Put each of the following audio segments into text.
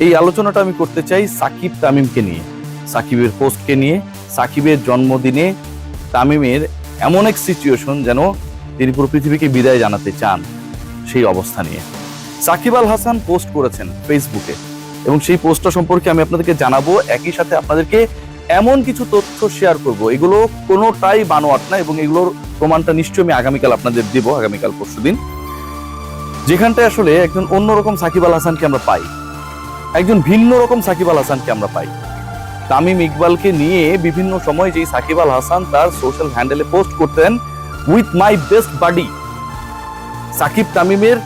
এই আলোচনাটা আমি করতে চাই সাকিব তামিমকে নিয়ে, সাকিবের পোস্টকে নিয়ে, সাকিবের জন্মদিনে তামিমের এমন এক সিচুয়েশন যেন তিনি পুরো পৃথিবীকে বিদায় জানাতে চান, সেই অবস্থা নিয়ে সাকিব আল হাসান পোস্ট করেছেন ফেসবুকে, এবং সেই পোস্টটা সম্পর্কে আমি আপনাদেরকে জানাবো। একই সাথে আপনাদেরকে এমন কিছু তথ্য শেয়ার করব, এগুলো কোনোটাই বানোয়াট না, এবং এগুলোর প্রমাণটা নিশ্চয়ই আমি আগামীকাল আপনাদের দেব, আগামীকাল পরশুদিন, যেখানটায় আসলে একজন অন্যরকম সাকিব আল হাসানকে আমরা পাই, একজন ভিন্ন রকম সাকিব আল হাসানকে আমরা পাই। তামিম ইকবালকে নিয়ে বিভিন্ন সময় যেই সাকিব আল হাসান তার সোশ্যাল হ্যান্ডেলে পোস্ট করতেন, উইথ মাই বেস্ট বাডি, সাকিব তামিমের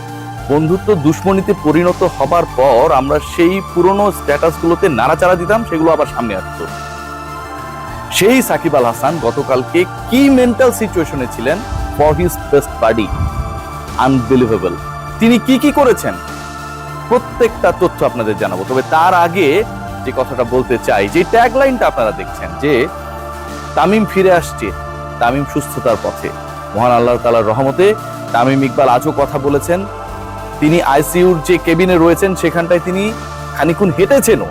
বন্ধুত্ব দুশ্মনীতে পরিণত হবার পর আমরা সেই পুরনো স্ট্যাটাসগুলোতে নাড়াচাড়া দিতাম, সেগুলো আবার সামনে আসতো। সেই সাকিব আল হাসান গতকালকে কি মেন্টাল সিচুয়েশনে ছিলেন ফর হিজ বেস্ট বাডি, আনবিলিভেবল। তিনি কি কি করেছেন প্রত্যেকটা তথ্য আপনাদের জানাবো। তবে তার আগে যে কথাটা বলতে চাই, যে ট্যাগলাইনটা আপনারা দেখছেন যে তামিম ফিরে আসছে, তামিম সুস্থতার পথে, মহান আল্লাহ তাআলার রহমতে তামিম ইকবাল আজও কথা বলেছেন। তিনি আইসিইউর যে কেবিনে রয়েছেন সেখানটায় তিনি খানিকক্ষণ হেঁটেছেনও।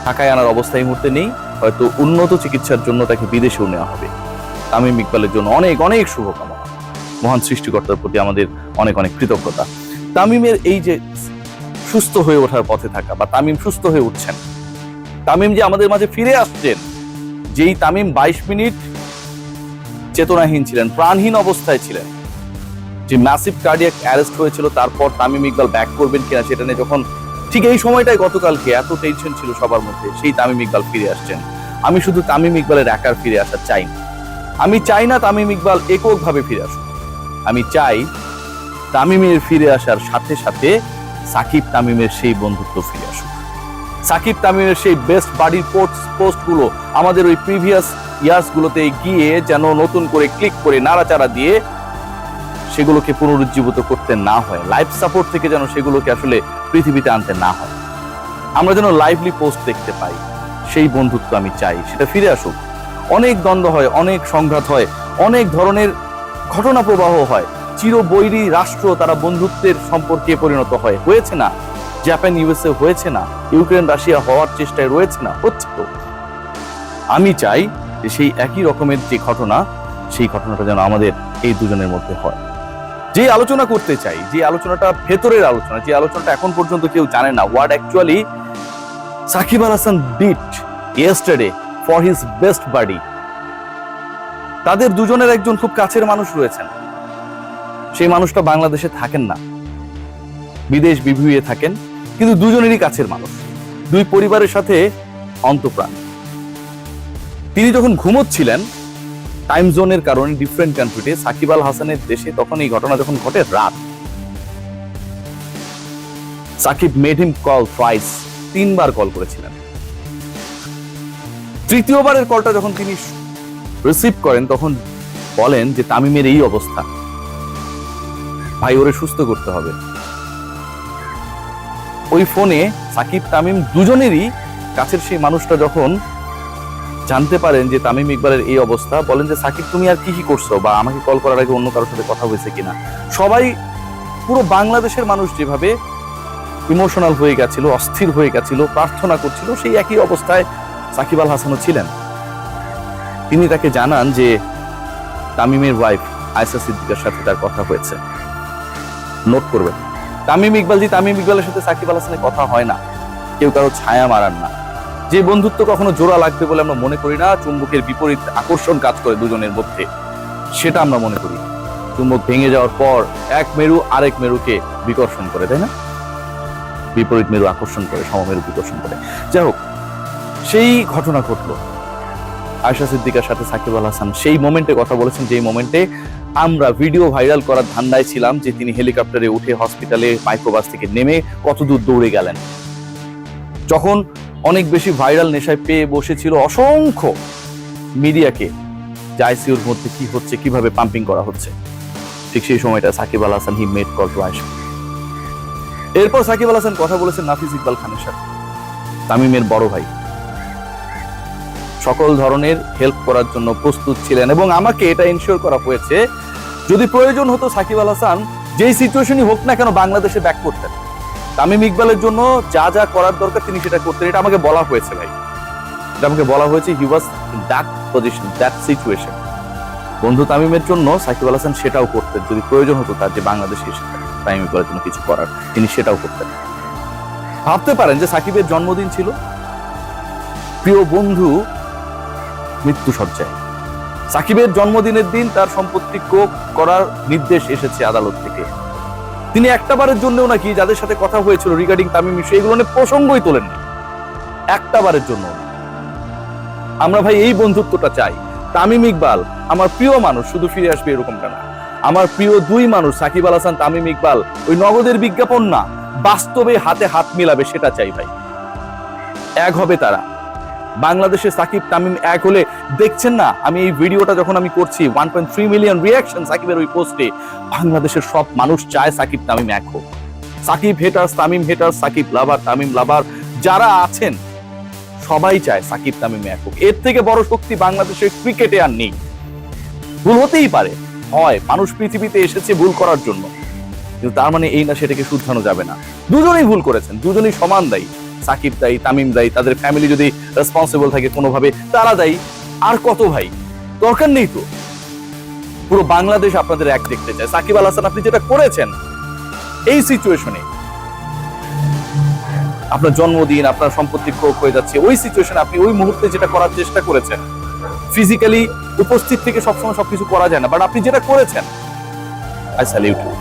ঢাকায় আনার অবস্থা এই মুহূর্তে নেই, হয়তো উন্নত চিকিৎসার জন্য তাকে বিদেশেও নেওয়া হবে। তামিম ইকবালের জন্য অনেক অনেক শুভকামনা, মহান সৃষ্টিকর্তার প্রতি আমাদের অনেক অনেক কৃতজ্ঞতা। তামিমের এই যে সুস্থ হয়ে ওঠার পথে থাকা, বা তামিম সুস্থ হয়ে উঠছেন, তামিম যে আমাদের মাঝে ফিরে আসছেন, যেই তামিম 22 মিনিট চেতনাহীন ছিলেন, প্রাণহীন অবস্থায় ছিলেন, যে ম্যাসিভ কার্ডিয়াক অ্যারেস্ট হয়েছিল, তারপর তামিম ইকবাল ব্যাক করবেন কিনা সেটা নিয়ে যখন ঠিক এই সময়টাই গতকালকে এত টেনশন ছিল সবার মধ্যে, সেই তামিম ইকবাল ফিরে আসছেন। আমি শুধু তামিম ইকবালের একার ফিরে আসা চাই না, আমি চাই না তামিম ইকবাল এককভাবে ফিরে আসুক, আমি চাই তামিমের ফিরে আসার সাথে সাথে সাকিব তামিমের সেই বন্ধুত্ব ফিরে আসুক, সাকিব তামিমের সেই বেস্ট বাডি পোস্ট গুলো আমাদের ওই প্রিভিয়াস ইয়ার্স গুলোতে গিয়ে যেন নতুন করে ক্লিক করে নাড়াচাড়া দিয়ে সেগুলোকে পুনরুজ্জীবিত করতে না হয়, লাইভ সাপোর্ট থেকে যেন সেগুলোকে আসলে পৃথিবীতে আনতে না হয়, আমরা যেন লাইভলি পোস্ট দেখতে পাই, সেই বন্ধুত্ব আমি চাই, সেটা ফিরে আসুক। অনেক দ্বন্দ্ব হয়, অনেক সংঘাত হয়, অনেক ধরনের ঘটনা প্রবাহ হয়, চিরবৈরী রাষ্ট্র তারা বন্ধুত্বের সম্পর্কে পরিণত হয়, হয়েছে না? জাপান ইউএসএ হয়েছে না? ইউক্রেন রাশিয়া হওয়ার চেষ্টায় রয়েছে না? হচ্ছে তো। আমি চাই যে সেই একই রকমের যে ঘটনা, সেই ঘটনাটা যেন আমাদের এই দুজনের মধ্যে হয়। যে আলোচনা করতে চাই, যে আলোচনাটা ভেতরের আলোচনা, যে আলোচনাটা এখন পর্যন্ত কেউ জানে না, what actually Shakib Al Hasan did yesterday for his best buddy. তাদের দুজনের একজন খুব কাছের মানুষ রয়েছেন, সেই মানুষটা বাংলাদেশে থাকেন না, বিদেশ বিভুঁইয়ে থাকেন, কিন্তু দুজনেরই কাছের মানুষ, দুই পরিবারের সাথে অন্তঃপ্রাণ। তিনি যখন ঘুমোচ্ছিলেন টাইম জোনের কারণে ডিফারেন্ট কান্ট্রিতে, সাকিব আল হাসানের দেশে তখন এই ঘটনা যখন ঘটে রাত, Shakib made him call thrice, 3 বার কল করেছিলেন। তৃতীয়বারের কলটা যখন তিনি রিসিভ করেন তখন বলেন যে তামিমের এই অবস্থা, ভাই ওরে সুস্থ করতে হবে। ওই ফোনে সাকিব তামিম দুজনেরই কাছের সেই মানুষটা যখন জানতে পারেন যে তামিম ইকবালের এই অবস্থা, বলেন যে সাকিব তুমি আর কি কি করছো, বা আমাকে কল করার আগে অন্য কারোর সাথে কথা হয়েছে কিনা। সবাই, পুরো বাংলাদেশের মানুষ যেভাবে ইমোশনাল হয়ে গেছিল, অস্থির হয়ে গেছিল, প্রার্থনা করছিল, সেই একই অবস্থায় সাকিব আল হাসানও ছিলেন। তিনি তাকে জানান যে তামিমের ওয়াইফ আয়েশা সিদ্দিকার সাথে তার কথা হয়েছে, নোট করবেন। তামিম ইকবালের সাথে সাকিব আল হাসানের কথা হয় না, কেউ কারো ছায়া মারান না। যে বন্ধুত্ব কখনো জোড়া লাগবে বলে আমরা মনে করি না, চুম্বকের বিপরীত আকর্ষণ কাজ করে দুজনের মধ্যে, সেটা আমরা মনে করি। চুম্বক ভেঙে যাওয়ার পর এক মেরু আরেক মেরুকে বিকর্ষণ করে, তাই না? বিপরীত মেরু আকর্ষণ করে, সমমেরু বিকর্ষণ করে। যাই হোক, সেই ঘটনা ঘটলো। আয়েশা সিদ্দিকার সাথে সাকিব আল হাসান সেই মোমেন্টে কথা বলেছেন, যেই মোমেন্টে আমরা ভিডিও ভাইরাল করার ধান্দায় ছিলাম, যে তিনি হেলিকপ্টারে উঠে হসপিটালে মাইক্রোবাস থেকে নেমে কতদূর দৌড়ে গেলেন। যখন অনেক বেশি ভাইরাল নেশায় পেয়ে বসেছিল অসংখ্য মিডিয়াকে, যে আইসিইউর মধ্যে কি হচ্ছে, কিভাবে পাম্পিং করা হচ্ছে, ঠিক সেই সময়টা Shakib Al Hasan he made call to Ayesha. এরপর সাকিব আল হাসান কথা বলেছেন নাফিস ইকবাল খানের সাথে, তামিমের বড় ভাই, সকল ধরনের হেল্প করার জন্য প্রস্তুত ছিলেন। এবং আমাকে এটা এনশিওর করা হয়েছে, যদি প্রয়োজন হতো সাকিব আল হাসান যেই সিচুয়েশনই হোক না কেন বাংলাদেশে ব্যাক করতেন, তামিম ইকবালের জন্য যা যা করার দরকার তিনি সেটা করতেন, এটা আমাকে বলা হয়েছে ভাই, এটা আমাকে বলা হয়েছে। He was in that position, that situation. বন্ধু তামিমের জন্য সাকিব আল হাসান সেটাও করতেন, যদি প্রয়োজন হতো তার যে বাংলাদেশে এসে তামিম ইকবালের জন্য কিছু করার, তিনি সেটাও করতেন। ভাবতে পারেন যে সাকিবের জন্মদিন ছিল, প্রিয় বন্ধু মৃত্যু সজ্জায়। সাকিবের জন্মদিনের দিন তার সম্পত্তি ক্রয় করার নির্দেশ এসেছে আদালত থেকে। তিনি একটাবারের জন্যও নাকি যাদের সাথে কথা হয়েছিল রিগার্ডিং তামিম ইস্যু, এগুলো নিয়ে প্রসঙ্গই তোলেননি একটাবারের জন্য। আমরা ভাই এই বন্ধুত্বটা চাই। তামিম ইকবাল আমার প্রিয় মানুষ, শুধু ফিরে আসবে এরকমটা না। আমার প্রিয় দুই মানুষ সাকিব আল হাসান, তামিম ইকবাল, ওই নগদের বিজ্ঞাপন না, বাস্তবে হাতে হাত মিলাবে সেটা চাই ভাই। এক হবে তারা। বাংলাদেশে সাকিব তামিম এক হলে, দেখছেন না আমি এই ভিডিওটা যখন আমি করছি 1.3 মিলিয়ন রিয়াকশন সাকিবের ওই পোস্টে, বাংলাদেশের সব মানুষ চায় সাকিব তামিম এক হোক। সাকিব হেটার্স, তামিম হেটার্স, সাকিব লাভার, তামিম লাভার যারা আছেন সবাই চায় সাকিব তামিম এক হোক। এর থেকে বড় শক্তি বাংলাদেশের ক্রিকেটে আর নেই। ভুল হতেই পারে, হয়, মানুষ পৃথিবীতে এসেছে ভুল করার জন্য, কিন্তু তার মানে এই না সেটাকে শুধরানো যাবে না। দুজনেই ভুল করেছেন, দুজনেই সমান দায়ী। সাকিব দায়ী, তামিম দায়ী, তাদের ফ্যামিলি যদি রেসপন্সিবল থাকে কোনোভাবে তারা দায়ী। আর কত ভাই, দরকার নেই তো। পুরো বাংলাদেশ আপনাদের এক দেখতে চায়। সাকিব আল হাসান আপনি যেটা করেছেন এই সিচুয়েশনে, আপনার জন্মদিন, আপনার সম্পত্তি ক্রয় হয়ে যাচ্ছে, ওই সিচুয়েশনে আপনি ওই মুহূর্তে যেটা করার চেষ্টা করেছেন, ফিজিক্যালি উপস্থিত থেকে সবসময় সবকিছু করা যায় না, বাট আপনি যেটা করেছেন, আই স্যালিউট ইউ।